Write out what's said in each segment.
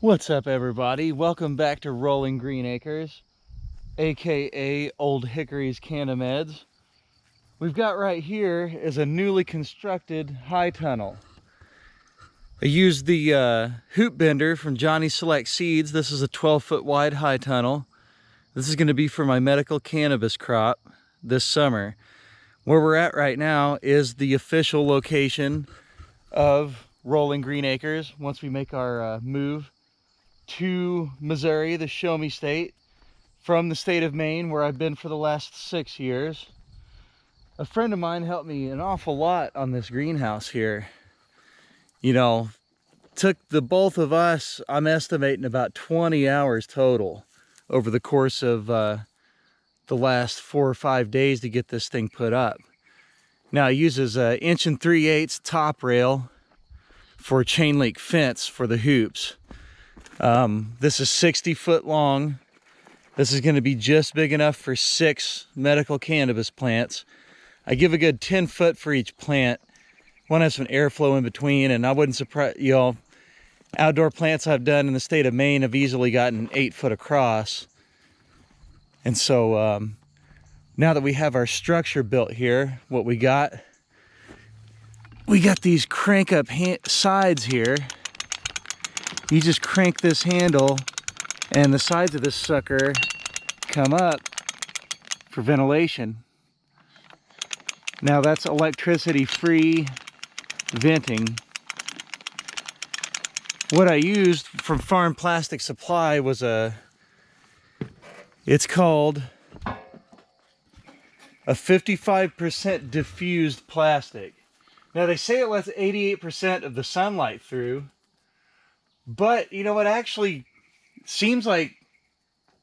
What's up, everybody? Welcome back to Rolling Green Acres, aka Old Hickory's Canameds. We've got right here is a newly constructed high tunnel. I used the hoop bender from Johnny Select Seeds. This is a 12-foot wide high tunnel. This is going to be for my medical cannabis crop this summer. Where we're at right now is the official location of Rolling Green Acres once we make our move to Missouri, the Show Me State, from the state of Maine, where I've been for the last 6 years. A friend of mine helped me an awful lot on this greenhouse here. You know, took the both of us, I'm estimating about 20 hours total over the course of the last 4 or 5 days to get this thing put up. Now, it uses an 1 3/8" top rail for a chain link fence for the hoops. This is 60 foot long. This is going to be just big enough for 6 medical cannabis plants. I give a good 10 foot for each plant. Want to have some airflow in between, and I wouldn't surprise you all. Outdoor plants I've done in the state of Maine have easily gotten 8 foot across. And so now that we have our structure built here, what we got these crank up sides here. You just crank this handle and the sides of this sucker come up for ventilation. Now that's electricity free venting. What I used from Farm Plastic Supply was it's called a 55% diffused plastic. Now they say it lets 88% of the sunlight through. But, you know, it actually seems like,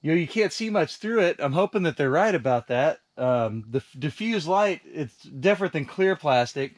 you can't see much through it. I'm hoping that they're right about that. The diffused light, it's different than clear plastic.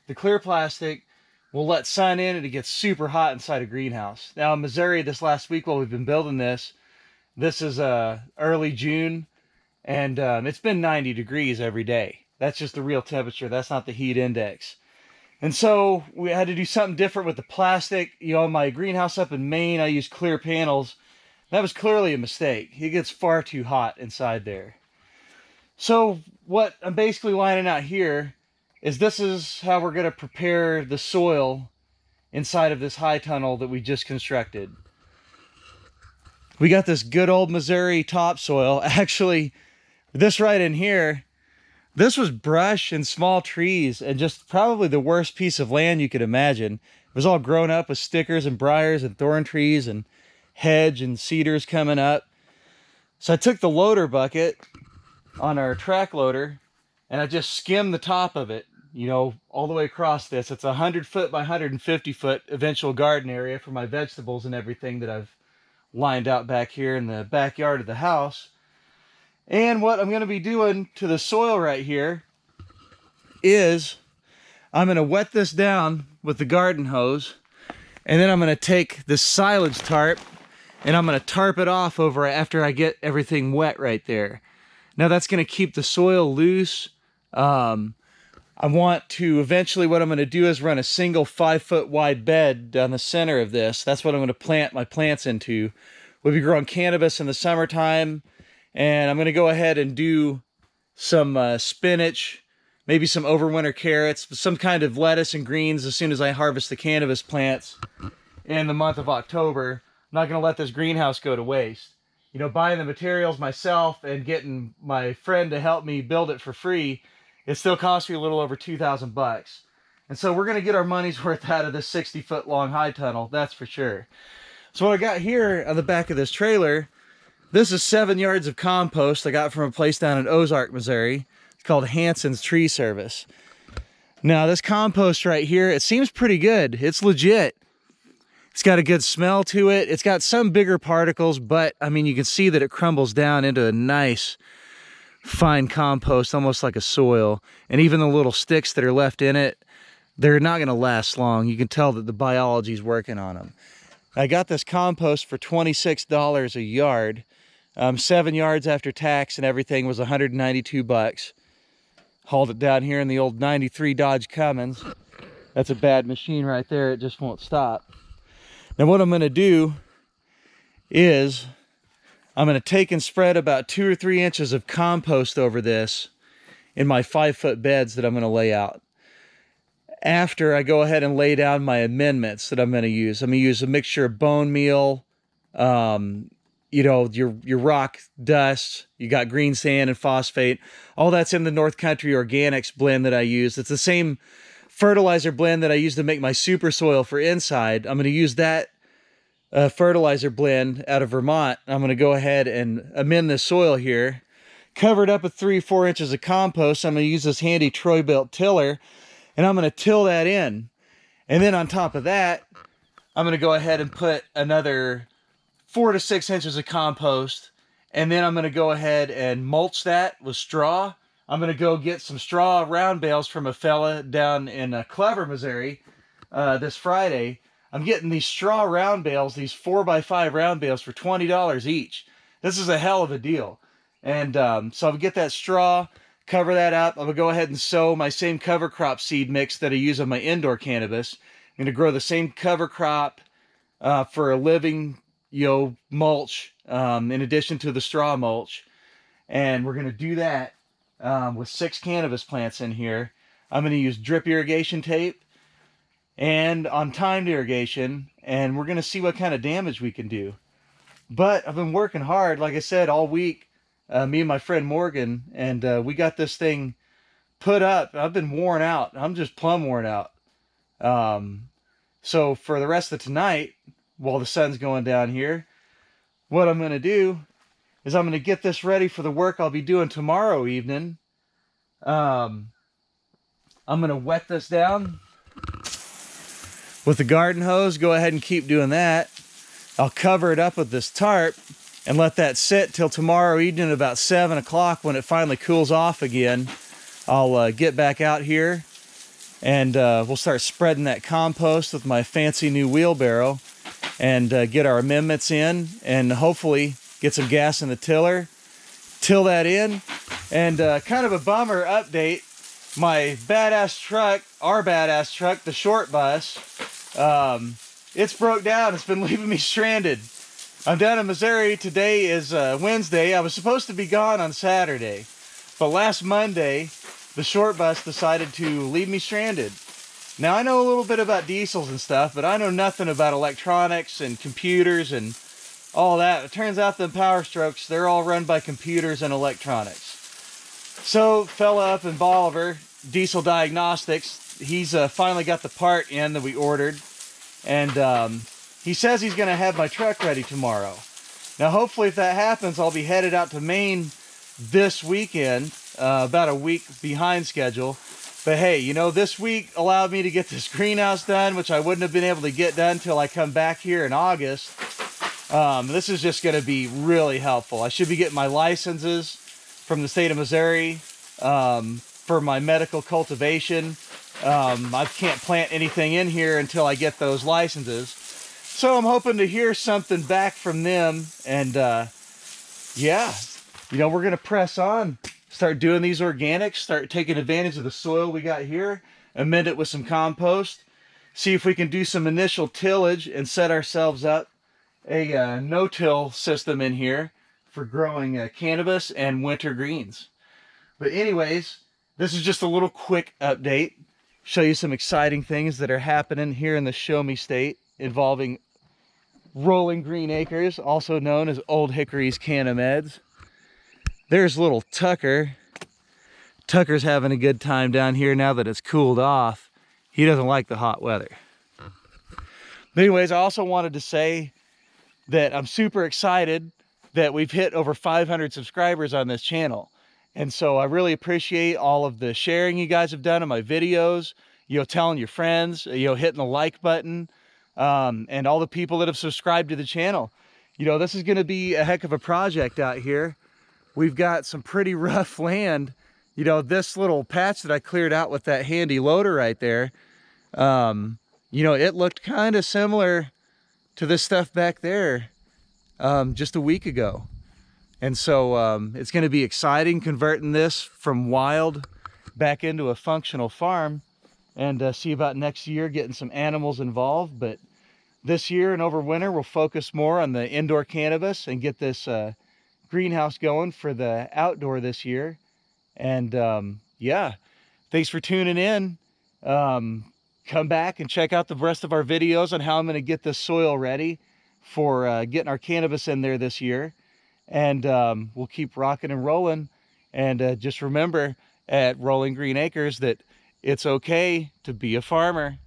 The clear plastic will let sun in and it gets super hot inside a greenhouse. Now in Missouri this last week while we've been building this is early June, and it's been 90 degrees every day. That's just the real temperature. That's not the heat index. And so we had to do something different with the plastic. You know, my greenhouse up in Maine, I used clear panels. That was clearly a mistake. It gets far too hot inside there. So what I'm basically lining out here is this is how we're going to prepare the soil inside of this high tunnel that we just constructed. We got this good old Missouri topsoil. Actually, this right in here, this was brush and small trees and just probably the worst piece of land you could imagine. It was all grown up with stickers and briars and thorn trees and hedge and cedars coming up. So I took the loader bucket on our track loader and I just skimmed the top of it, you know, all the way across this. It's a 100 foot by 150 foot eventual garden area for my vegetables and everything that I've lined out back here in the backyard of the house. And what I'm going to be doing to the soil right here is I'm going to wet this down with the garden hose, and then I'm going to take this silage tarp and I'm going to tarp it off over after I get everything wet right there. Now that's going to keep the soil loose. I want to eventually, what I'm going to do is run a single 5 foot wide bed down the center of this. That's what I'm going to plant my plants into. We'll be growing cannabis in the summertime. And I'm going to go ahead and do some spinach, maybe some overwinter carrots, some kind of lettuce and greens as soon as I harvest the cannabis plants in the month of October. I'm not going to let this greenhouse go to waste. You know, buying the materials myself and getting my friend to help me build it for free, it still cost me a little over $2,000. And so we're going to get our money's worth out of this 60 foot long high tunnel, that's for sure. So what I got here on the back of this trailer, this is 7 yards of compost I got from a place down in Ozark, Missouri. It's called Hanson's Tree Service. Now this compost right here, it seems pretty good. It's legit. It's got a good smell to it. It's got some bigger particles, but I mean, you can see that it crumbles down into a nice fine compost, almost like a soil. And even the little sticks that are left in it, they're not going to last long. You can tell that the biology is working on them. I got this compost for $26 a yard. 7 yards after tax and everything was $192. Hauled it down here in the old 93 Dodge Cummins. That's a bad machine right there. It just won't stop. Now what I'm going to do is I'm going to take and spread about 2 or 3 inches of compost over this in my 5-foot beds that I'm going to lay out. After I go ahead and lay down my amendments that I'm going to use. I'm going to use a mixture of bone meal, you know, your rock dust, you got green sand and phosphate. All that's in the North Country Organics blend that I use. It's the same fertilizer blend that I use to make my super soil for inside. I'm going to use that fertilizer blend out of Vermont. I'm going to go ahead and amend this soil here. Cover it up with 3 or 4 inches of compost. I'm going to use this handy Troy-Bilt tiller, and I'm going to till that in. And then on top of that, I'm going to go ahead and put another 4 to 6 inches of compost, and then I'm going to go ahead and mulch that with straw. I'm going to go get some straw round bales from a fella down in Clever, Missouri this Friday. I'm getting these straw round bales, these 4x5 round bales for $20 each. This is a hell of a deal. And so I'll get that straw, cover that up. I'm going to go ahead and sow my same cover crop seed mix that I use on my indoor cannabis. I'm going to grow the same cover crop for a living, mulch in addition to the straw mulch. And we're going to do that with 6 cannabis plants in here. I'm going to use drip irrigation tape and on timed irrigation, and we're going to see what kind of damage we can do. But I've been working hard, like I said, all week, me and my friend Morgan, and we got this thing put up. I've been worn out. I'm just plumb worn out. So for the rest of tonight, while the sun's going down here, what I'm going to do is I'm going to get this ready for the work I'll be doing tomorrow evening. I'm going to wet this down with the garden hose. Go ahead and keep doing that. I'll cover it up with this tarp and let that sit till tomorrow evening about 7 o'clock when it finally cools off again. I'll get back out here and we'll start spreading that compost with my fancy new wheelbarrow and get our amendments in and hopefully get some gas in the tiller, till that in. And kind of a bummer update, my badass truck, our badass truck, the short bus, it's broke down. It's been leaving me stranded. I'm down in Missouri. Today is Wednesday. I was supposed to be gone on Saturday, but last Monday, the short bus decided to leave me stranded. Now, I know a little bit about diesels and stuff, but I know nothing about electronics and computers and all that. It turns out the Power Strokes, they're all run by computers and electronics. So, fella up in Bolivar, Diesel Diagnostics, he's finally got the part in that we ordered. And he says he's going to have my truck ready tomorrow. Now, hopefully, if that happens, I'll be headed out to Maine this weekend, about a week behind schedule. But hey, this week allowed me to get this greenhouse done, which I wouldn't have been able to get done until I come back here in August. This is just going to be really helpful. I should be getting my licenses from the state of Missouri for my medical cultivation. I can't plant anything in here until I get those licenses. So I'm hoping to hear something back from them. And yeah, we're going to press on. Start doing these organics, start taking advantage of the soil we got here, amend it with some compost, see if we can do some initial tillage and set ourselves up a no-till system in here for growing cannabis and winter greens. But anyways, this is just a little quick update, show you some exciting things that are happening here in the Show Me State involving Rolling Green Acres, also known as Old Hickory's Canameds. There's little Tucker. Tucker's having a good time down here now that it's cooled off. He doesn't like the hot weather. But anyways, I also wanted to say that I'm super excited that we've hit over 500 subscribers on this channel. And so I really appreciate all of the sharing you guys have done on my videos, telling your friends, hitting the like button, and all the people that have subscribed to the channel. This is going to be a heck of a project out here. We've got some pretty rough land. This little patch that I cleared out with that handy loader right there, it looked kind of similar to this stuff back there just a week ago. And so it's going to be exciting converting this from wild back into a functional farm and see about next year getting some animals involved. But this year and over winter, we'll focus more on the indoor cannabis and get this greenhouse going for the outdoor this year. And yeah, thanks for tuning in. Come back and check out the rest of our videos on how I'm going to get this soil ready for getting our cannabis in there this year. And we'll keep rocking and rolling. And just remember at Rolling Green Acres that it's okay to be a farmer.